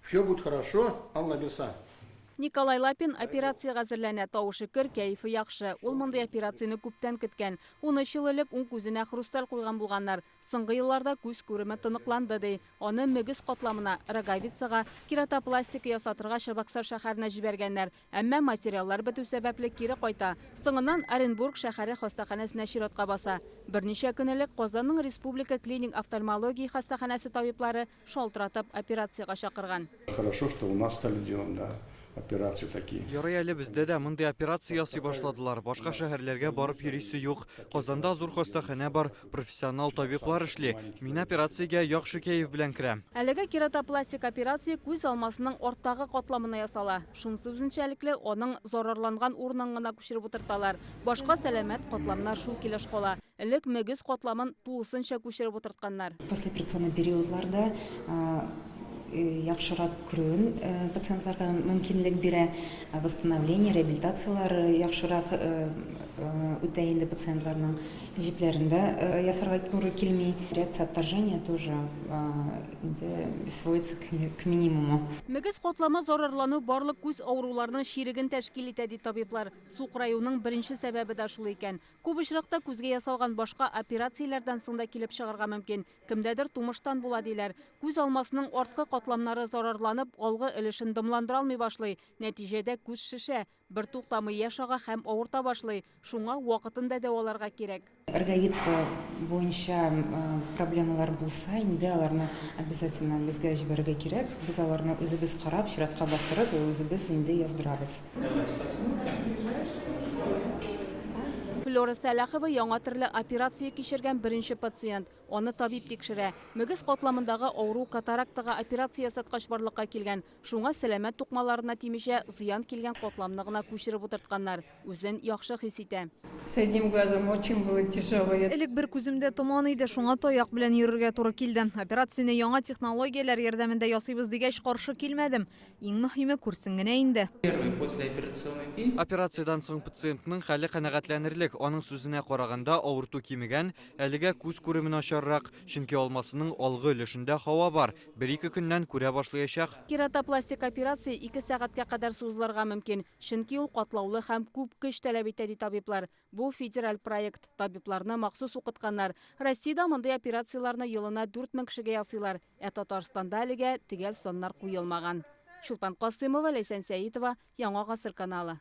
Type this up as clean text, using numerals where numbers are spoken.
Все будет хорошо, Алла Беса. Николай Лапин операцияға әзірләнә, тауышы кір, кәйфі яқшы. Ул мындай операцияны күптән көткән. 13 ел элек уң күзенә хрусталь куйган булганнар. Соңгы елларда күз күреме тыныкланды ди. Аны мөгез катламына, роговицага, кератопластика ясатырга Чабаксар шәһәренә җибәргәннәр. Әмма материаллар бетү сәбәпле кире кайта. Соңыннан Оренбург шәһәре хастаханәсенә чиратка баса. Берничә көн элек Казанның Республика клиник офтальмология хастаханәсе табиблары шалтыратып операцияга чакырган. Хорошо, что у нас стали делать, да, операции такие. Ярый әле бездә дә мондый операция ясый башладылар. Башка шәһәрләргә барып йөрисе юк. Казанда зур хастаханә бар, профессионал табиблар эшли. Мин операциягә яхшы кәеф белән керәм. Әлеге кератопластик операция күз алмасының орттагы катламына ясала. Шунсы үзенчәлекле аның зарарланган урынын гына күчереп утырталар. Башка сәламәт катламнар шул килеш кала. Элек мөгез катламын тулысынча күчереп утыртканнар. Послеоперационный периодларда яхшырак күрүн пациентларга мөмкинлек бирә, восстановление, реабилитациялар яхшырак үтә инде пациентларның җипләрендә ясарга туры килми. Реакция отторжения тоже сводится к минимуму. Мөгез катлама зарарлану барлык күз авыруларының ширеген тәшкил итә ди табиблар. Сукраюның беренче сәбәбе дә шул икән. Күп очракта күзгә ясалган башка операцияләрдән соң да килеп чыгарга мөмкин. Кемдәдер тумыштан була диләр. Күз алмасының арткы катламнары зарарланып, алгы өлешен дымландыра алмый башлый. Нәтиҗәдә күз шешә, бер туктамый яшь ага һәм авырта башлый. Шуңа вакытында дәваларга кирәк. Роговица буенча проблемалар булса, инде аларны обязательно безгә җибәрергә кирәк. Без аларны үзебез карап, чиратка бастырып, үзебез инде яздырабыз. Флора Сәләхова яңа төрле операция кичергән беренче пациент. Аны табиб тикшерә. Мөгез катламындагы авыру катарактага операция ясаткач барлыкка килгән. Шуңа сәламәт тукмаларына тимичә зыян килгән катламны гына күчереп утыртканнар. Үзен яхшы хис итә. С одним глазом очень было тяжело. Элек бер күземдә томан иде, шуңа таяк белән йөрергә туры килде. Операцияны яңа технологияләр ярдәмендә ясыйбыз дигәч каршы килмәдем. Иң мөһиме күрсен генә инде. Первый послеоперационный день. Операциядән соң пациентның хәле канәгатьләнерлек. Аның сүзенә караганда авырту кимегән, әлегә күз күреме начаррак, чөнки алмасының алгы өлешендә һава бар. 1-2 көннән күрә башлаячак. Кератопластик операция 2 сәгатькә кадәр сузылырга мөмкин. Чөнки ул катлаулы һәм күп көч таләп итә ди табиблар. Бу федераль проект. Табибларны махсус укытканнар. Россиядә мондый операцияларны елына 4000 кешегә ясыйлар. Татарстанда әлегә төгәл саннар куелмаган. Чулпан Касымова, Ләйсән Сәитова, Яңа гасыр каналы.